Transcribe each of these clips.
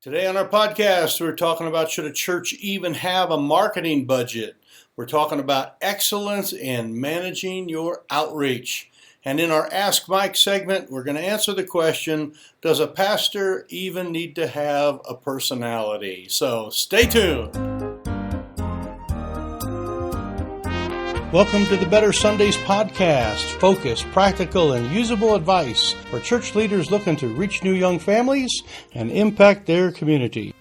Today on our podcast, we're talking about should a church even have a marketing budget? We're talking about excellence in managing your outreach. And in our Ask Mike segment, we're going to answer the question, does a pastor even need to have a personality? So stay tuned. Welcome to the Better Sundays podcast, focused, practical, and usable advice for church leaders looking to reach new young families and impact their community.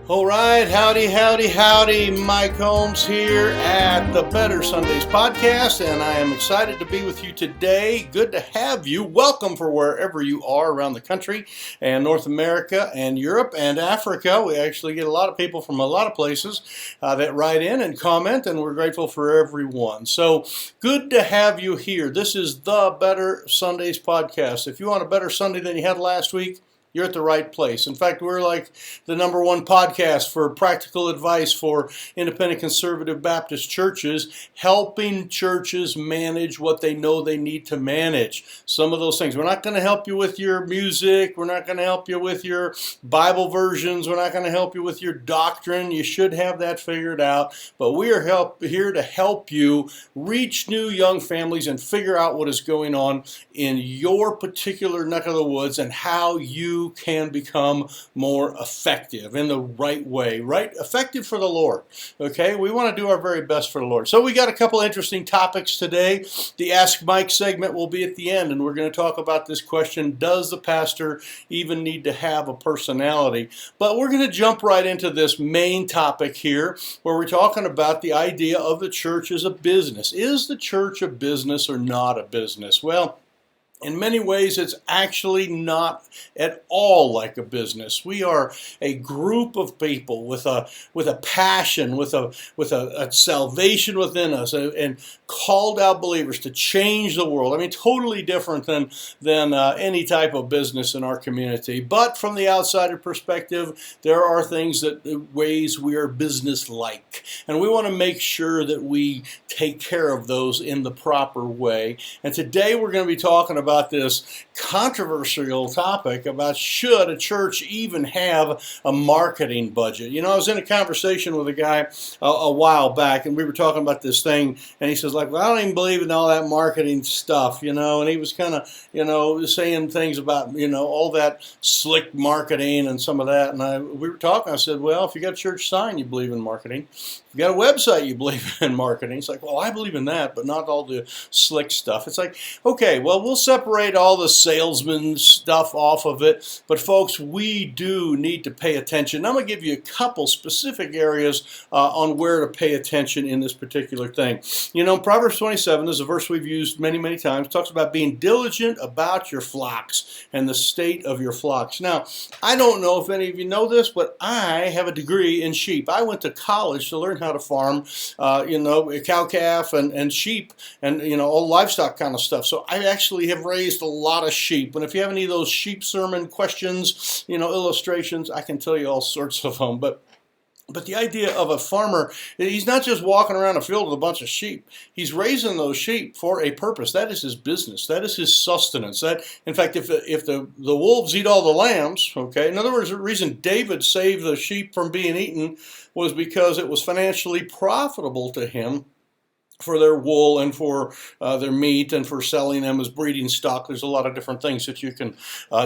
All right, howdy. Mike Holmes here at the Better Sundays podcast, and I am excited to be with you today. Good to have you. Welcome for wherever you are around the country and North America and Europe and Africa. We actually get a lot of people from a lot of places that write in and comment, and we're grateful for everyone. So good to have you here. This is the Better Sundays podcast. If you want a better Sunday than you had last week, you're at the right place. In fact, we're like the number one podcast for practical advice for independent conservative Baptist churches, helping churches manage what they know they need to manage. Some of those things. We're not going to help you with your music. We're not going to help you with your Bible versions. We're not going to help you with your doctrine. You should have that figured out. But we are here to help you reach new young families and figure out what is going on in your particular neck of the woods and how you can become more effective in the right way, right? Effective for the Lord, okay? We want to do our very best for the Lord. So we got a couple interesting topics today. The Ask Mike segment will be at the end, and we're going to talk about this question, does the pastor even need to have a personality? But we're going to jump right into this main topic here, where we're talking about the idea of the church as a business. Is the church a business or not a business? Well, in many ways, it's actually not at all like a business. We are a group of people with a passion, with a salvation within us, and called out believers to change the world. I mean, totally different than any type of business in our community. But from the outsider perspective, there are things ways we are business-like, and we want to make sure that we take care of those in the proper way. And today we're going to be talking about this controversial topic about should a church even have a marketing budget. You know, I was in a conversation with a guy a while back, and we were talking about this thing, and he says, like, well, I don't even believe in all that marketing stuff, you know, and he was kind of, you know, saying things about, you know, all that slick marketing and some of that, and we were talking, I said, well, if you got a church sign, you believe in marketing. If you got a website, you believe in marketing. It's like, well, I believe in that, but not all the slick stuff. It's like, okay, well, we'll separate all the salesman stuff off of it, but folks, we do need to pay attention. I'm going to give you a couple specific areas on where to pay attention in this particular thing. You know, Proverbs 27 is a verse we've used many, many times. It talks about being diligent about your flocks and the state of your flocks. Now, I don't know if any of you know this, but I have a degree in sheep. I went to college to learn how to farm, you know, cow-calf and sheep and, you know, all livestock kind of stuff. So I actually have raised a lot of sheep. And if you have any of those sheep sermon questions, you know, illustrations, I can tell you all sorts of them. But the idea of a farmer, he's not just walking around a field with a bunch of sheep. He's raising those sheep for a purpose. That is his business. That is his sustenance. That, in fact, if the wolves eat all the lambs, okay, in other words, the reason David saved the sheep from being eaten was because it was financially profitable to him for their wool and for their meat and for selling them as breeding stock. There's a lot of different things that you can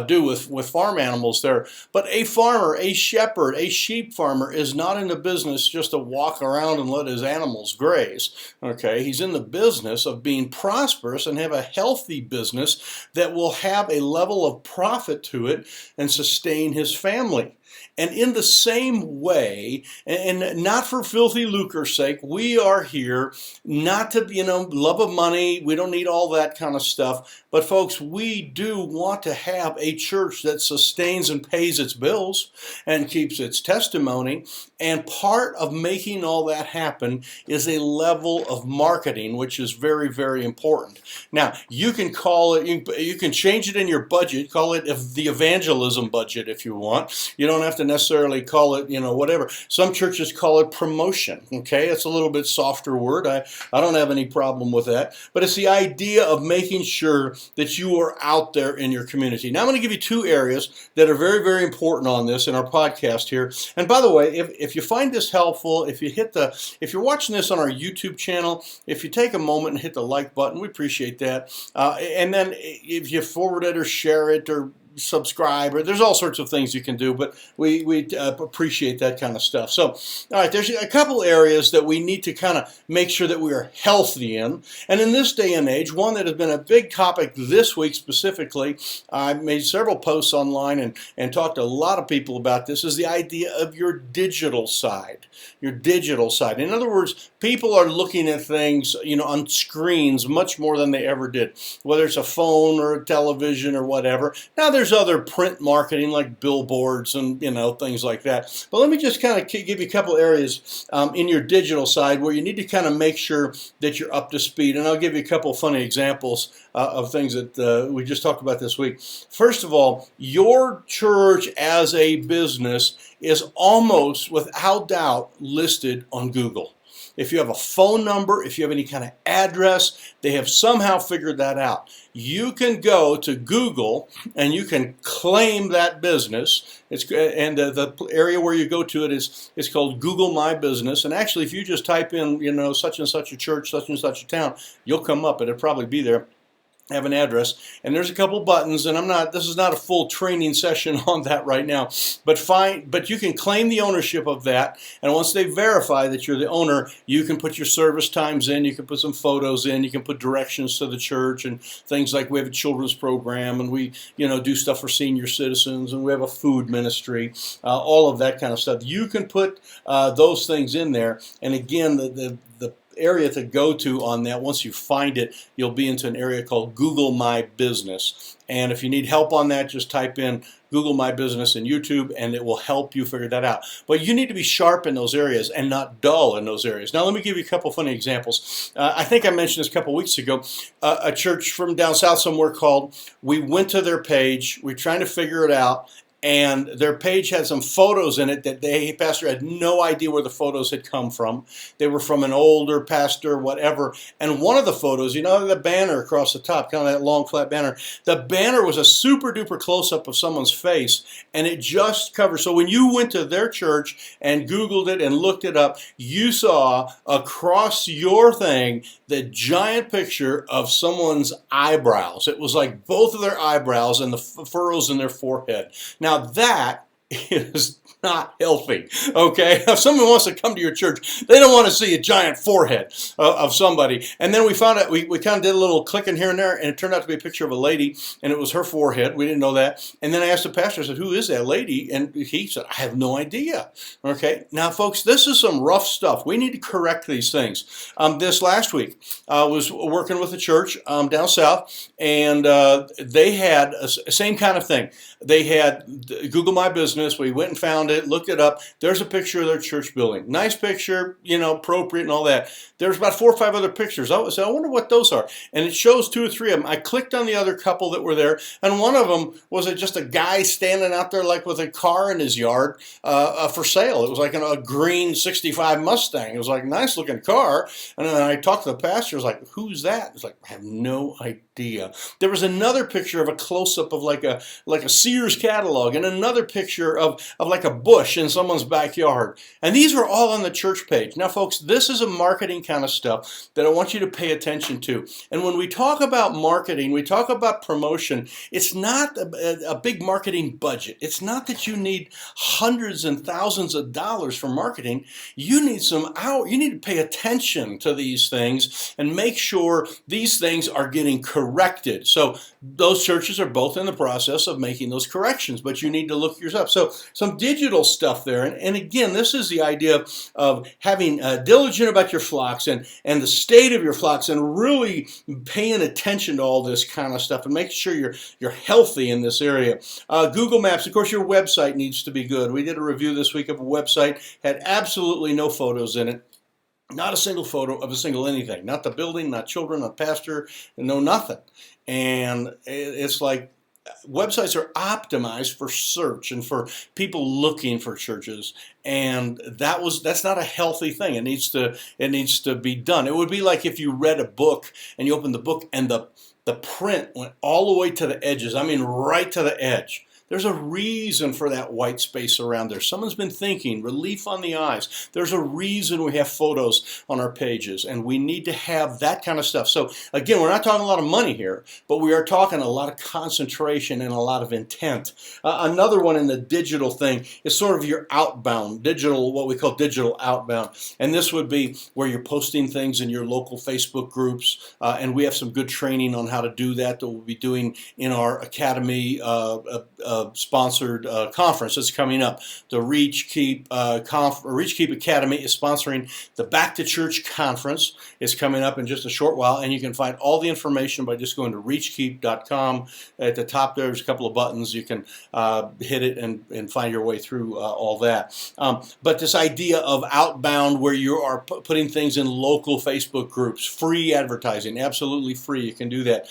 do with farm animals there. But a farmer, a shepherd, a sheep farmer is not in the business just to walk around and let his animals graze. Okay, he's in the business of being prosperous and have a healthy business that will have a level of profit to it and sustain his family. And in the same way, and not for filthy lucre's sake, we are here not to, you know, love of money. We don't need all that kind of stuff. But folks, we do want to have a church that sustains and pays its bills and keeps its testimony. And part of making all that happen is a level of marketing, which is very, very important. Now, you can call it, you can change it in your budget, call it the evangelism budget if you want. You don't don't have to necessarily call it, whatever. Some churches call it promotion. Okay, it's a little bit softer word. I don't have any problem with that. But it's the idea of making sure that you are out there in your community. Now I'm going to give you two areas that are very, very important on this in our podcast here. And by the way, if you find this helpful, if you're watching this on our YouTube channel, if you take a moment and hit the like button, we appreciate that. And then if you forward it or share it or subscribe, or there's all sorts of things you can do, but we appreciate that kind of stuff. So, all right, there's a couple areas that we need to kind of make sure that we are healthy in. And in this day and age, one that has been a big topic this week specifically, I made several posts online and talked to a lot of people about this, is the idea of your digital side. Your digital side. In other words, people are looking at things, on screens much more than they ever did, whether it's a phone or a television or whatever. Now, there's other print marketing like billboards and, things like that. But let me just kind of give you a couple areas in your digital side where you need to kind of make sure that you're up to speed. And I'll give you a couple funny examples of things that we just talked about this week. First of all, your church as a business is almost without doubt listed on Google. If you have a phone number, if you have any kind of address, they have somehow figured that out. You can go to Google and you can claim that business. And the area where you go to it is called Google My Business. And actually, if you just type in, such and such a church, such and such a town, you'll come up. It'll probably be there. Have an address, and there's a couple buttons, and this is not a full training session on that right now, but you can claim the ownership of that, and once they verify that you're the owner, you can put your service times in, you can put some photos in, you can put directions to the church, and things like we have a children's program, and we do stuff for senior citizens, and we have a food ministry, all of that kind of stuff. You can put those things in there, and again, the area to go to on that, once you find it, you'll be into an area called Google My Business. And if you need help on that, just type in Google My Business in YouTube and it will help you figure that out. But you need to be sharp in those areas and not dull in those areas. Now let me give you a couple funny examples. I think I mentioned this a couple weeks ago. A church from down south somewhere called, we went to their page, we're trying to figure it out, and their page had some photos in it that pastor had no idea where the photos had come from. They were from an older pastor, whatever. And one of the photos, the banner across the top, kind of that long flat banner, the banner was a super duper close-up of someone's face, and it just covered. So when you went to their church and Googled it and looked it up, you saw across your thing the giant picture of someone's eyebrows. It was like both of their eyebrows and the furrows in their forehead. Now that is not healthy, okay? If someone wants to come to your church, they don't want to see a giant forehead of somebody. And then we found out, we kind of did a little clicking here and there, and it turned out to be a picture of a lady, and it was her forehead. We didn't know that. And then I asked the pastor, I said, who is that lady? And he said, I have no idea, okay? Now, folks, this is some rough stuff. We need to correct these things. This last week, I was working with a church down south, and they had a same kind of thing. They had Google My Business. We went and found it, looked it up. There's a picture of their church building. Nice picture, appropriate and all that. There's about 4 or 5 other pictures. I said, I wonder what those are. And it shows 2 or 3 of them. I clicked on the other couple that were there, and one of them was just a guy standing out there like with a car in his yard for sale. It was like a green 65 Mustang. It was like a nice looking car. And then I talked to the pastor. I was like, who's that? It's like, I have no idea. There was another picture of a close-up of like a Sears catalog, and another picture of like a bush in someone's backyard. And these were all on the church page. Now, folks, this is a marketing kind of stuff that I want you to pay attention to. And when we talk about marketing, we talk about promotion, it's not a big marketing budget. It's not that you need hundreds and thousands of dollars for marketing. You need you need to pay attention to these things and make sure these things are getting corrected. So those churches are both in the process of making those corrections, but you need to look yourself. So some digital stuff there. And again, this is the idea of having diligent about your flocks and the state of your flocks, and really paying attention to all this kind of stuff and making sure you're healthy in this area. Google Maps, of course, your website needs to be good. We did a review this week of a website, had absolutely no photos in it. Not a single photo of a single anything. Not the building, not children, not pastor, no nothing. And it's like, websites are optimized for search and for people looking for churches, and that's not a healthy thing. It needs to be done. It would be like if you read a book and you opened the book and the print went all the way to the edges. I mean, right to the edge. There's a reason for that white space around there. Someone's been thinking, relief on the eyes. There's a reason we have photos on our pages, and we need to have that kind of stuff. So again, we're not talking a lot of money here, but we are talking a lot of concentration and a lot of intent. Another one in the digital thing is sort of your outbound, digital, what we call digital outbound. And this would be where you're posting things in your local Facebook groups, and we have some good training on how to do that we'll be doing in our Academy sponsored conference that's coming up. The Reachkeep Academy is sponsoring the Back to Church conference. It's coming up in just a short while, and you can find all the information by just going to reachkeep.com. At the top there's a couple of buttons. You can hit it and find your way through all that. But this idea of outbound, where you are putting things in local Facebook groups, free advertising, absolutely free. You can do that.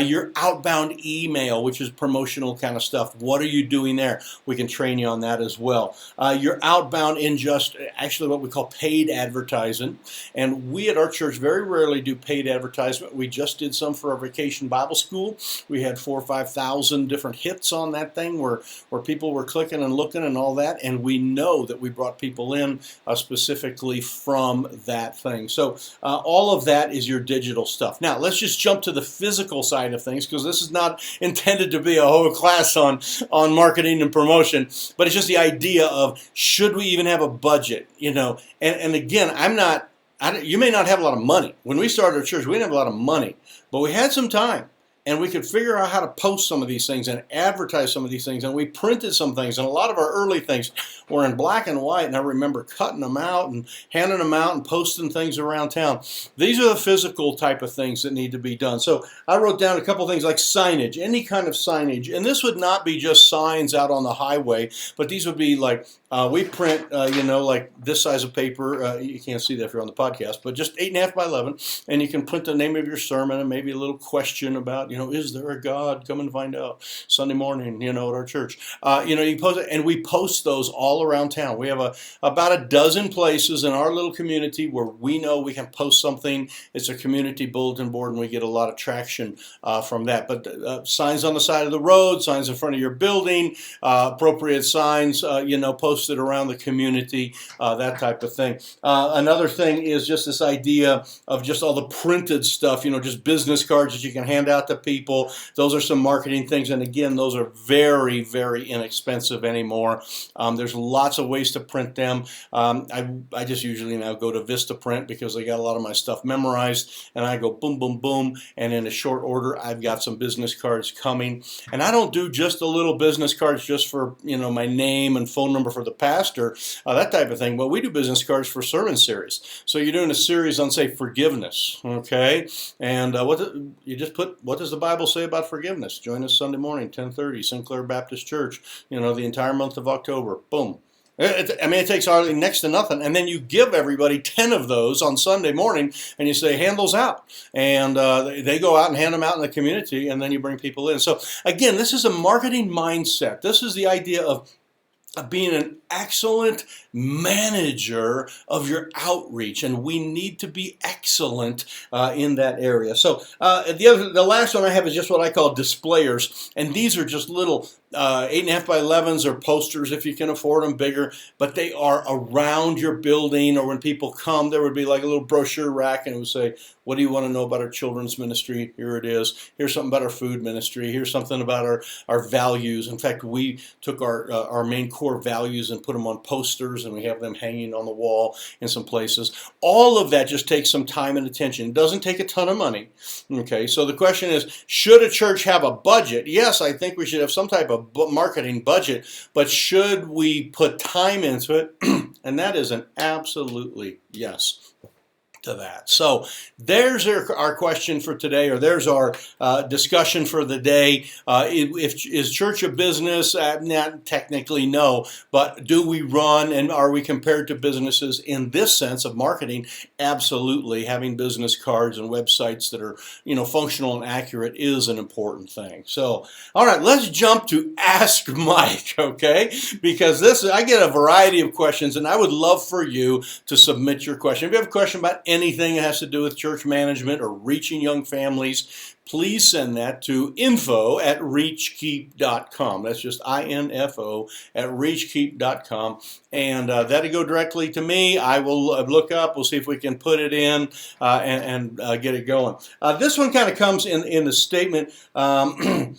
Your outbound email, which is promotional kind of stuff. What are you doing there? We can train you on that as well. You're outbound in just actually what we call paid advertising. And we at our church very rarely do paid advertisement. We just did some for our Vacation Bible School. We had 4,000 or 5,000 different hits on that thing where people were clicking and looking and all that. And we know that we brought people in specifically from that thing. So all of that is your digital stuff. Now, let's just jump to the physical side of things, because this is not intended to be a whole class on marketing and promotion, but it's just the idea of, should we even have a budget, and again, you may not have a lot of money. When we started our church, we didn't have a lot of money, but we had some time. And we could figure out how to post some of these things and advertise some of these things. And we printed some things. And a lot of our early things were in black and white. And I remember cutting them out and handing them out and posting things around town. These are the physical type of things that need to be done. So I wrote down a couple of things like signage, any kind of signage. And this would not be just signs out on the highway, but these would be like, we print, like this size of paper. You can't see that if you're on the podcast, but just 8.5 by 11. And you can print the name of your sermon and maybe a little question about, is there a God? Come and find out. Sunday morning, at our church. You post it, and we post those all around town. We have about a dozen places in our little community where we know we can post something. It's a community bulletin board, and we get a lot of traction from that. But signs on the side of the road, signs in front of your building, appropriate signs, posted around the community, that type of thing. Another thing is just this idea of just all the printed stuff, just business cards that you can hand out to people. Those are some marketing things, and again, those are very, very inexpensive anymore. There's lots of ways to print them. I just usually now go to Vistaprint because I got a lot of my stuff memorized, and I go boom, boom, boom, and in a short order, I've got some business cards coming. And I don't do just the little business cards just for my name and phone number for the pastor, that type of thing, but we do business cards for sermon series. So you're doing a series on, say, forgiveness, okay? And what does the Bible say about forgiveness? Join us Sunday morning, 10:30, Sinclair Baptist Church, the entire month of October. Boom. It takes hardly next to nothing. And then you give everybody 10 of those on Sunday morning, and you say, hand those out. And they go out and hand them out in the community, and then you bring people in. So again, this is a marketing mindset. This is the idea of being an excellent manager of your outreach, and we need to be excellent in that area. So the last one I have is just what I call displayers, and these are just little 8.5 by 11s or posters if you can afford them bigger, but they are around your building, or when people come, there would be like a little brochure rack, and it would say, what do you want to know about our children's ministry? Here it is. Here's something about our food ministry. Here's something about our values. In fact, we took our main core values and put them on posters, and we have them hanging on the wall in some places. All of that just takes some time and attention. It doesn't take a ton of money. Okay, so the question is, should a church have a budget? Yes, I think we should have some type of marketing budget, but should we put time into it? And that is an absolutely yes. to that. So there's our question for today, or there's our discussion for the day. Is church a business? Not technically, no. But do we run, and are we compared to businesses in this sense of marketing? Absolutely. Having business cards and websites that are, functional and accurate is an important thing. So, all right, let's jump to Ask Mike, okay? Because I get a variety of questions, and I would love for you to submit your question. If you have a question about anything that has to do with church management or reaching young families, please send that to info@reachkeep.com. That's just info at reachkeep.com. And that'll go directly to me. I will look up. We'll see if we can put it in and get it going. This one kind of comes in the statement. And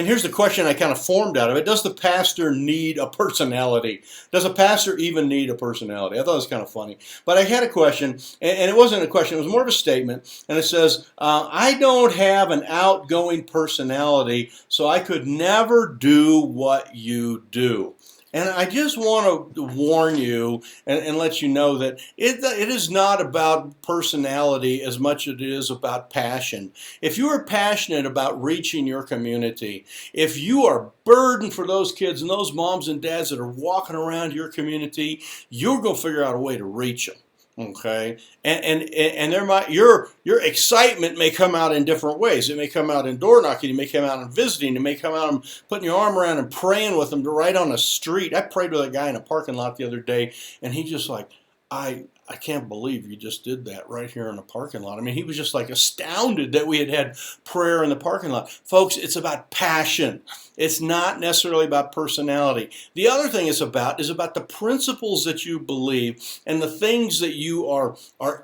here's the question I kind of formed out of it. Does the pastor need a personality? Does a pastor even need a personality? I thought it was kind of funny. But I had a question, and it wasn't a question. It was more of a statement. And it says, I don't have an outgoing personality, so I could never do what you do. And I just want to warn you and let you know that it is not about personality as much as it is about passion. If you are passionate about reaching your community, if you are burdened for those kids and those moms and dads that are walking around your community, you're going to figure out a way to reach them. Okay, and your excitement may come out in different ways. It may come out in door knocking. It may come out in visiting. It may come out in putting your arm around and praying with them right on the street. I prayed with a guy in a parking lot the other day, and he just like, I can't believe you just did that right here in the parking lot. I mean, he was just like astounded that we had prayer in the parking lot. Folks, it's about passion. It's not necessarily about personality. The other thing is about the principles that you believe and the things that you are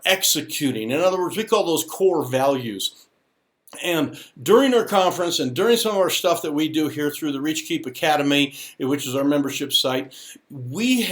executing. In other words, we call those core values. And during our conference and during some of our stuff that we do here through the Reachkeep Academy, which is our membership site, we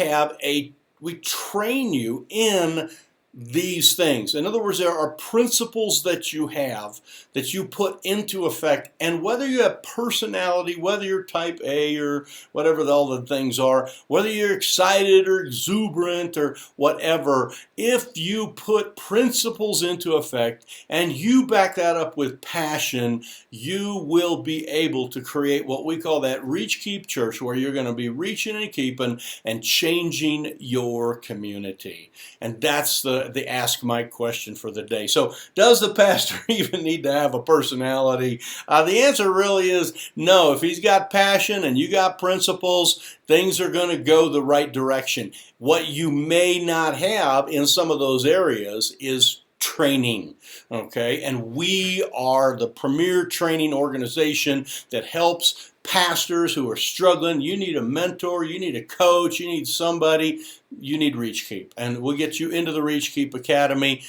train you in these things. In other words, there are principles that you have that you put into effect, and whether you have personality, whether you're type A or whatever all the things are, whether you're excited or exuberant or whatever, if you put principles into effect and you back that up with passion, you will be able to create what we call that Reach Keep Church, where you're going to be reaching and keeping and changing your community. And that's the Ask Mike question for the day. So does the pastor even need to have a personality? The answer really is no. If he's got passion and you got principles, things are going to go the right direction. What you may not have in some of those areas is training, okay? And we are the premier training organization that helps pastors who are struggling. You need a mentor, you need a coach, you need somebody. You need Reachkeep, and we'll get you into the Reachkeep Academy.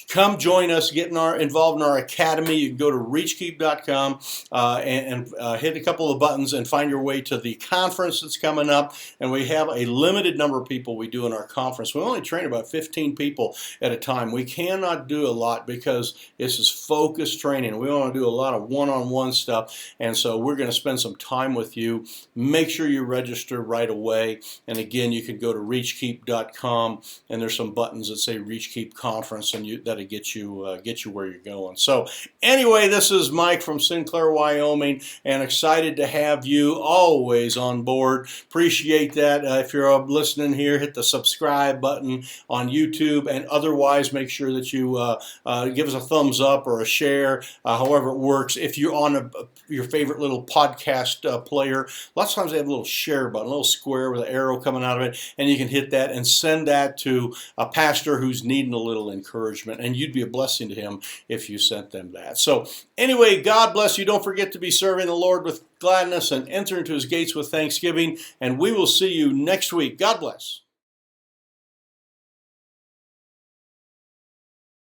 Come join us, get involved in our academy. You can go to reachkeep.com and hit a couple of buttons and find your way to the conference that's coming up. And we have a limited number of people we do in our conference. We only train about 15 people at a time. We cannot do a lot because this is focused training. We want to do a lot of one-on-one stuff, and so we're going to spend some time with you. Make sure you register right away. And again, you can go to reachkeep.com, and there's some buttons that say Reachkeep Conference, and that'll get you where you're going. So anyway, this is Mike from Sinclair, Wyoming, and excited to have you always on board. Appreciate that. If you're listening here, hit the subscribe button on YouTube, and otherwise make sure that you give us a thumbs up or a share, however it works. If you're on your favorite little podcast player, lots of times they have a little share button, a little square with an arrow coming out of it, and you can hit that and send that to a pastor who's needing a little encouragement, and you'd be a blessing to him if you sent them that. So anyway, God bless you. Don't forget to be serving the Lord with gladness and enter into his gates with thanksgiving, and we will see you next week. God bless.